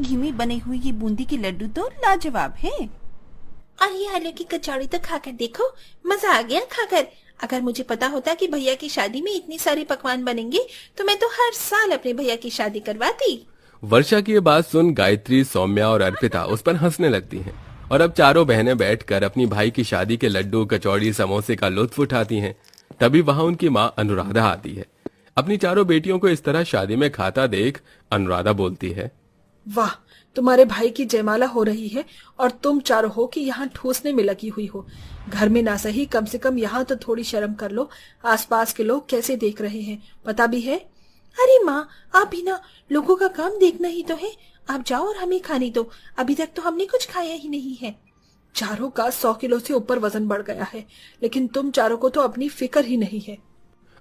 घी में बने हुए ये बूंदी के लड्डू तो लाजवाब है। और ये आलू की कचौड़ी तो खाकर देखो, मजा आ गया खाकर। अगर मुझे पता होता कि भैया की शादी में इतनी सारे पकवान बनेंगे तो मैं तो हर साल अपने भैया की शादी करवाती। वर्षा की ये बात सुन गायत्री, सौम्या और अर्पिता उस पर हंसने लगती हैं और अब चारों बहनें बैठकर अपनी भाई की शादी के लड्डू, कचौड़ी, समोसे का लुत्फ उठाती हैं। तभी वहां उनकी माँ अनुराधा आती है। अपनी चारों बेटियों को इस तरह शादी में खाता देख अनुराधा बोलती है, वाह, तुम्हारे भाई की जयमाला हो रही है और तुम चारों हो कि यहाँ ठूसने में लगी हुई हो। घर में ना सही, कम से कम यहाँ तो थोड़ी शर्म कर लो। आसपास के लोग कैसे देख रहे हैं पता भी है। अरे माँ, आप भी ना, लोगों का काम देखना ही तो है। आप जाओ और हमें खाने दो, अभी तक तो हमने कुछ खाया ही नहीं है। चारों का 100 किलो से ऊपर वजन बढ़ गया है, लेकिन तुम चारों को तो अपनी फिक्र ही नहीं है।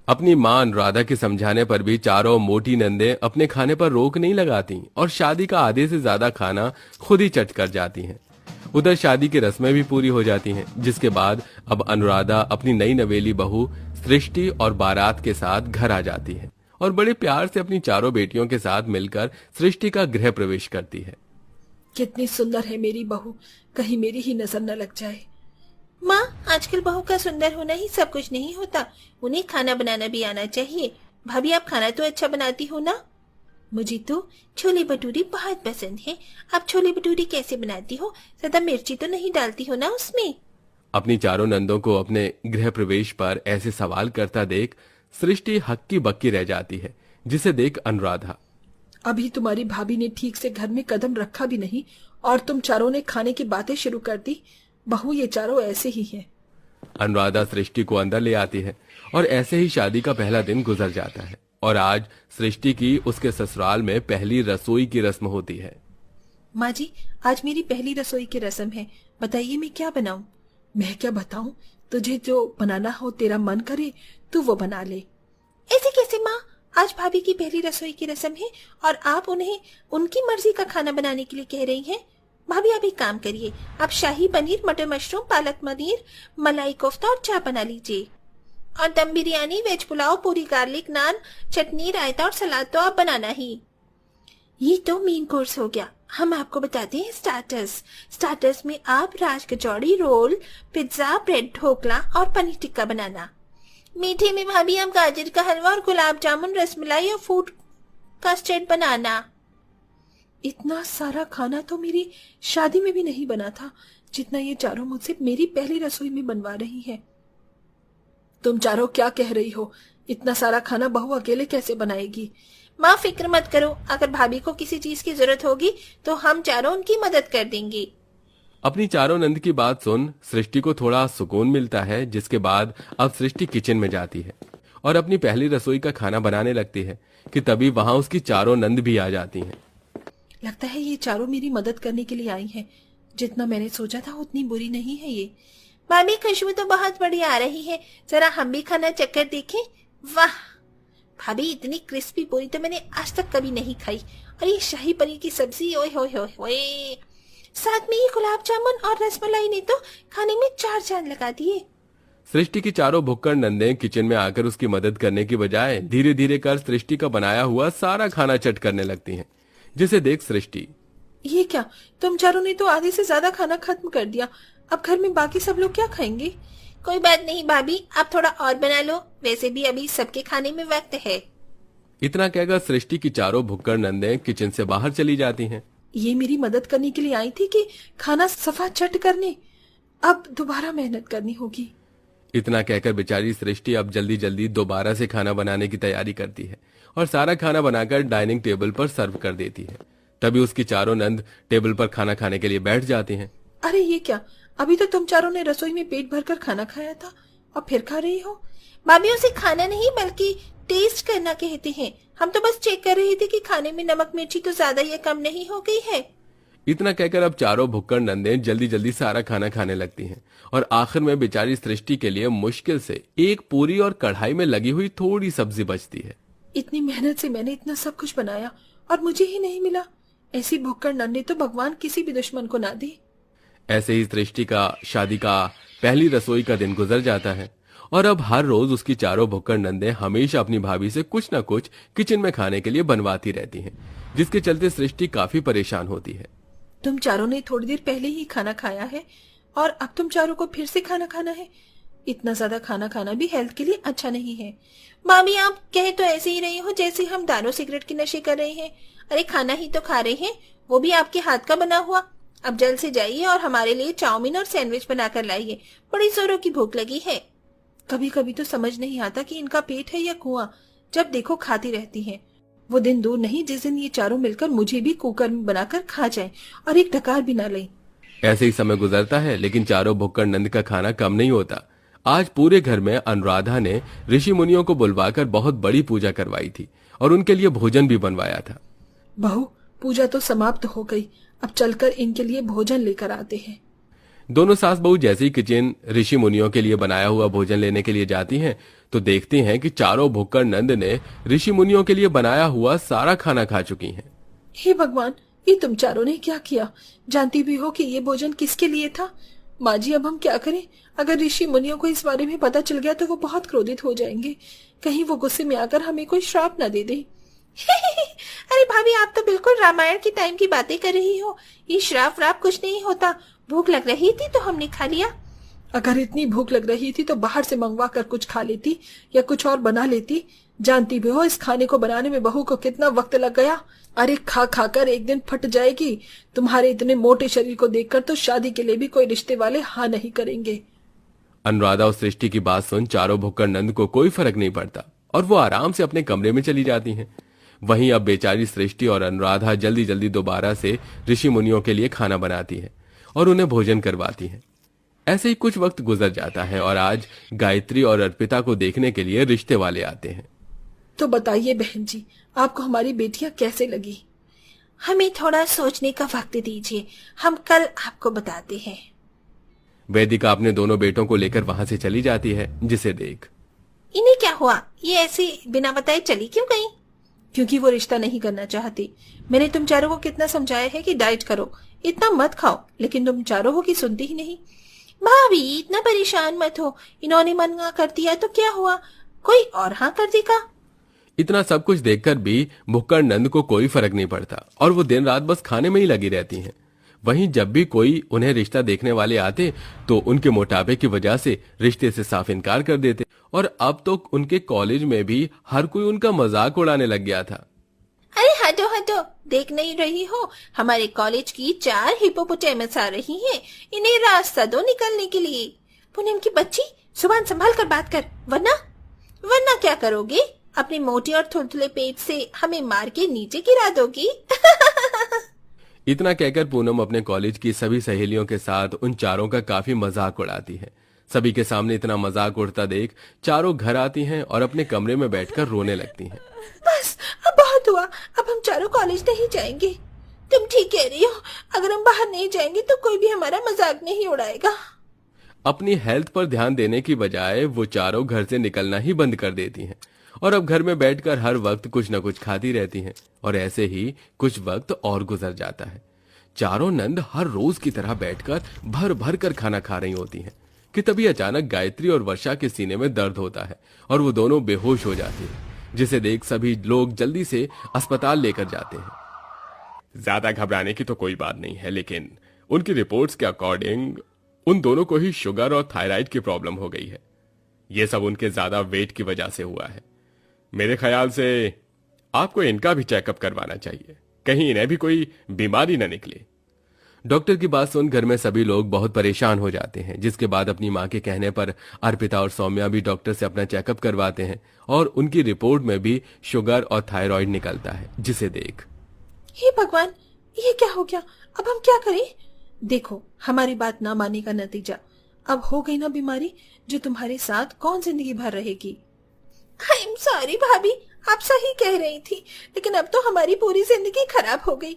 अपनी माँ अनुराधा के समझाने पर भी चारों मोटी नंदे अपने खाने पर रोक नहीं लगाती और शादी का आधे से ज्यादा खाना खुद ही चट कर जाती हैं। उधर शादी की रस्में भी पूरी हो जाती हैं, जिसके बाद अब अनुराधा अपनी नई नवेली बहू सृष्टि और बारात के साथ घर आ जाती है और बड़े प्यार से अपनी चारों बेटियों के साथ मिलकर सृष्टि का गृह प्रवेश करती है। कितनी सुंदर है मेरी बहू, कहीं मेरी ही नजर न लग जाए। माँ, आजकल बहू का सुंदर होना ही सब कुछ नहीं होता, उन्हें खाना बनाना भी आना चाहिए। भाभी, आप खाना तो अच्छा बनाती हो ना? मुझे तो छोले भटूरे बहुत पसंद है। आप छोले भटूरे कैसे बनाती हो? ज्यादा मिर्ची तो नहीं डालती हो ना उसमें? अपनी चारों नंदों को अपने गृह प्रवेश पर ऐसे सवाल करता देख सृष्टि हक्की बक्की रह जाती है, जिसे देख अनुराधा, अभी तुम्हारी भाभी ने ठीक से घर में कदम रखा भी नहीं और तुम चारों ने खाने की बातें शुरू कर दी। बहू, ये चारों ऐसे ही हैं। अनुराधा सृष्टि को अंदर ले आती है और ऐसे ही शादी का पहला दिन गुजर जाता है और आज सृष्टि की उसके ससुराल में पहली रसोई की रस्म होती है। माँ जी, आज मेरी पहली रसोई की रस्म है, बताइए मैं क्या बनाऊं? मैं क्या बताऊं? तुझे जो बनाना हो, तेरा मन करे तू वो बना ले। ऐसे कैसे माँ? आज भाभी की पहली रसोई की रस्म है और आप उन्हें उनकी मर्जी का खाना बनाने के लिए कह रही हैं। भाभी, आप एक काम करिए, आप शाही पनीर, मटर मशरूम, पालक पनीर, मलाई कोफ्ता और चाय बना लीजिए। और दम बिरयानी, वेज पुलाव, पूरी, गार्लिक नान, चटनी, रायता और सलाद तो आप बनाना ही। ये तो मेन कोर्स हो गया। हम आपको बताते हैं स्टार्टर्स। स्टार्टर्स में आप राज कचौड़ी, रोल, पिज्जा, ब्रेड ढोकला और पनीर टिक्का बनाना। मीठे में भाभी आप गाजर का हलवा और गुलाब जामुन, रसमलाई और फूड कस्टर्ड बनाना। इतना सारा खाना तो मेरी शादी में भी नहीं बना था, जितना ये चारों मुझसे मेरी पहली रसोई में बनवा रही है। तुम चारों क्या कह रही हो? इतना सारा खाना बहू अकेले कैसे बनाएगी? माँ, फिक्र मत करो, अगर भाभी को किसी चीज की जरूरत होगी तो हम चारों उनकी मदद कर देंगे। अपनी चारों नंद की बात सुन सृष्टि को थोड़ा सुकून मिलता है, जिसके बाद अब सृष्टि किचन में जाती है और अपनी पहली रसोई का खाना बनाने लगती है कि तभी वहां उसकी चारों नंद भी आ जाती हैं। लगता है ये चारों मेरी मदद करने के लिए आई हैं। जितना मैंने सोचा था उतनी बुरी नहीं है ये। भाभी, खुशबू तो बहुत बढ़िया आ रही है, जरा हम भी खाना चक्कर देखें। वाह भाभी, इतनी क्रिस्पी पूरी तो मैंने आज तक कभी नहीं खाई। और ये शाही पनीर की सब्जी, ओए होए होए होए, साथ में ये गुलाब जामुन और रसमलाई ने तो खाने में 4 चांद लगा दिए। सृष्टि की चारों भुक्कड़ नंदे किचन में आकर उसकी मदद करने की बजाय धीरे धीरे कर सृष्टि का बनाया हुआ सारा खाना चट करने लगती हैं, जिसे देख सृष्टि, ये क्या, तुम चारों ने तो आधे से ज्यादा खाना खत्म कर दिया। अब घर में बाकी सब लोग क्या खाएंगे? कोई बात नहीं भाभी, आप थोड़ा और बना लो, वैसे भी अभी सबके खाने में वक्त है। इतना कहकर सृष्टि की चारों भुक्कड़ नंदे किचन से बाहर चली जाती हैं। ये मेरी मदद करने के लिए आई थी कि खाना सफा चट करने? अब दोबारा मेहनत करनी होगी। इतना कहकर बेचारी सृष्टि अब जल्दी जल्दी दोबारा से खाना बनाने की तैयारी करती है और सारा खाना बनाकर डाइनिंग टेबल पर सर्व कर देती है। तभी उसकी चारों नंद टेबल पर खाना खाने के लिए बैठ जाती हैं। अरे ये क्या, अभी तो तुम चारों ने रसोई में पेट भरकर खाना खाया था और फिर खा रही हो? भाभी, उसे खाना नहीं बल्कि टेस्ट करना कहते हैं। हम तो बस चेक कर रहे थे कि खाने में नमक मिर्ची तो ज्यादा या कम नहीं हो गई है। इतना कहकर अब चारों भुक्कड़ नंदे जल्दी जल्दी सारा खाना खाने लगती हैं और आखिर में बेचारी सृष्टि के लिए मुश्किल से एक पूरी और कढ़ाई में लगी हुई थोड़ी सब्जी बचती है। इतनी मेहनत से मैंने इतना सब कुछ बनाया और मुझे ही नहीं मिला। ऐसी भुक्कड़ नंदे तो भगवान किसी भी दुश्मन को ना दे। ऐसे ही सृष्टि का शादी का पहली रसोई का दिन गुजर जाता है और अब हर रोज उसकी चारों भुक्कड़ नंदे हमेशा अपनी भाभी से कुछ न कुछ किचन में खाने के लिए बनवाती रहती हैं, जिसके चलते सृष्टि काफी परेशान होती है। तुम चारों ने थोड़ी देर पहले ही खाना खाया है और अब तुम चारों को फिर से खाना खाना है। इतना ज्यादा खाना खाना भी हेल्थ के लिए अच्छा नहीं है। भाभी आप कह तो ऐसे ही रही हो जैसे हम दारू सिगरेट के नशे कर रहे हैं। अरे खाना ही तो खा रहे हैं, वो भी आपके हाथ का बना हुआ। अब जल्द से जाइए और हमारे लिए चाउमीन और सैंडविच बनाकर लाइए, बड़ी जोरों की भूख लगी है। कभी कभी तो समझ नहीं आता कि इनका पेट है या कुआं, जब देखो खाती रहती हैं। वो दिन दूर नहीं जिस दिन ये चारों मिलकर मुझे भी कुकर में बनाकर खा जाएं और एक डकार भी ना लें। ऐसे ही समय गुजरता है, लेकिन चारों भुक्कड़ नंद का खाना कम नहीं होता। आज पूरे घर में अनुराधा ने ऋषि मुनियों को बुलवाकर बहुत बड़ी पूजा करवाई थी और उनके लिए भोजन भी बनवाया था। बहू, पूजा तो समाप्त हो गई, अब चलकर इनके लिए भोजन लेकर आते हैं। दोनों सास बहू जैसे ही किचन ऋषि मुनियों के लिए बनाया हुआ भोजन लेने के लिए जाती हैं, तो देखती हैं कि चारों भुक्कड़ नंद ने ऋषि मुनियों के लिए बनाया हुआ सारा खाना खा चुकी हैं। हे भगवान, ये तुम चारों ने क्या किया? जानती भी हो कि ये भोजन किसके लिए था? माँ जी, अब हम क्या करें? अगर ऋषि मुनियों को इस बारे में पता चल गया तो वो बहुत क्रोधित हो जाएंगे। कहीं वो गुस्से में आकर हमें कोई श्राप न दे दे। अरे भाभी, आप तो बिल्कुल रामायण की टाइम की बातें कर रही हो। ये श्राप व्राप कुछ नहीं होता। भूख लग रही थी तो हमने खा लिया। अगर इतनी भूख लग रही थी तो बाहर से मंगवा कर कुछ खा लेती या कुछ और बना लेती। जानती भी हो इस खाने को बनाने में बहू को कितना वक्त लग गया। अरे खा खा कर एक दिन फट जाएगी। तुम्हारे इतने मोटे शरीर को देखकर तो शादी के लिए भी कोई रिश्ते वाले हाँ नहीं करेंगे। अनुराधा और सृष्टि की बात सुन चारों भुक्कड़ नंद को कोई फर्क नहीं पड़ता और वो आराम से अपने कमरे में चली जाती हैं। वहीं अब बेचारी सृष्टि और अनुराधा जल्दी जल्दी दोबारा से ऋषि मुनियों के लिए खाना बनाती है और उन्हें भोजन करवाती है। ऐसे ही कुछ वक्त गुजर जाता है और आज गायत्री और अर्पिता को देखने के लिए रिश्ते वाले आते हैं। तो बताइए बहन जी, आपको हमारी बेटियां कैसे लगी? हमें थोड़ा सोचने का वक्त दीजिए, हम कल आपको बताते हैं। वेदिका अपने दोनों बेटों को लेकर वहां से चली जाती है, जिसे देख इन्हें क्या हुआ? ये ऐसे बिना बताए चली क्यों गई? क्योंकि वो रिश्ता नहीं करना चाहती। मैंने तुम चारों को कितना समझाया है कि डाइट करो, इतना मत खाओ, लेकिन तुम चारों को की सुनती ही नहीं। भाभी इतना परेशान मत हो, इन्होंने मना कर दिया तो क्या हुआ, कोई और हाँ कर देगा। इतना सब कुछ देखकर भी भुक्कड़ नंद को कोई फर्क नहीं पड़ता और वो दिन रात बस खाने में ही लगी रहती हैं। वहीं जब भी कोई उन्हें रिश्ता देखने वाले आते तो उनके मोटापे की वजह से रिश्ते से साफ इनकार कर देते और अब तो उनके कॉलेज में भी हर कोई उनका मजाक उड़ाने लग गया था। अरे हटो हटो, देख नहीं रही हो हमारे कॉलेज की 4 हिप्पोपोटेमस आ रही हैं, इन्हें रास्ता दो निकलने के लिए। पूनम की बच्ची, जुबान संभाल कर बात कर, वरना क्या करोगे? अपने मोटे और थुलथुले पेट से हमें मार के नीचे गिरा दोगी। इतना कहकर पूनम अपने कॉलेज की सभी सहेलियों के साथ उन चारों का काफी मजाक उड़ाती है। सभी के सामने इतना मजाक उड़ता देख चारों घर आती हैं और अपने कमरे में बैठकर रोने लगती हैं। बस अब बहुत हुआ, अब हम चारों कॉलेज नहीं जाएंगे। तुम ठीक कह रही हो, अगर हम बाहर नहीं जाएंगे तो कोई भी हमारा मजाक नहीं उड़ाएगा। अपनी हेल्थ पर ध्यान देने की बजाय वो चारों घर से निकलना ही बंद कर देती हैं और अब घर में बैठकर हर वक्त कुछ न कुछ खाती रहती हैं। और ऐसे ही कुछ वक्त और गुजर जाता है। चारों नंद हर रोज की तरह बैठकर भर भर कर खाना खा रही होती हैं कि तभी अचानक गायत्री और वर्षा के सीने में दर्द होता है और वो दोनों बेहोश हो जाती हैं, जिसे देख सभी लोग जल्दी से अस्पताल लेकर जाते हैं। ज्यादा घबराने की तो कोई बात नहीं है, लेकिन उनकी रिपोर्ट्स के अकॉर्डिंग उन दोनों को ही शुगर और थायराइड की प्रॉब्लम हो गई है। ये सब उनके ज्यादा वेट की वजह से हुआ है। मेरे ख्याल से आपको इनका भी चेकअप करवाना चाहिए, कहीं इन्हें भी कोई बीमारी न निकले। डॉक्टर की बात सुन घर में सभी लोग बहुत परेशान हो जाते हैं, जिसके बाद अपनी मां के कहने पर अर्पिता और सौम्या भी डॉक्टर से अपना चेकअप करवाते हैं और उनकी रिपोर्ट में भी शुगर और थायराइड निकलता है, जिसे देख हे भगवान, ये क्या हो गया? अब हम क्या करें? देखो, हमारी बात ना मानने का नतीजा। अब हो गई ना बीमारी, जो तुम्हारे साथ कौन जिंदगी भर रहेगी। आई एम सॉरी भाभी, आप सही कह रही थी, लेकिन अब तो हमारी पूरी जिंदगी खराब हो गई।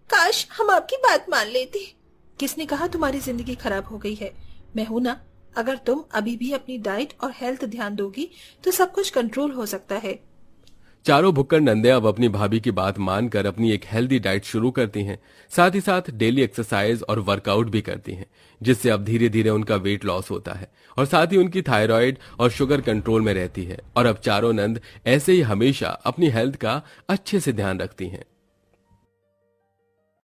काश हम आपकी बात मान लेते। किसने कहा तुम्हारी जिंदगी खराब हो गई है? मैं हूं ना। अगर तुम अभी भी अपनी डाइट और हेल्थ ध्यान दोगी तो सब कुछ कंट्रोल हो सकता है। चारों भुक्कड़ नंदे अब अपनी भाभी की बात मानकर अपनी एक हेल्दी डाइट शुरू करती हैं, साथ ही साथ डेली एक्सरसाइज और वर्कआउट भी करती हैं, जिससे अब धीरे धीरे उनका वेट लॉस होता है और साथ ही उनकी थायराइड और शुगर कंट्रोल में रहती है। और अब चारों नंद ऐसे ही हमेशा अपनी हेल्थ का अच्छे से ध्यान रखती हैं।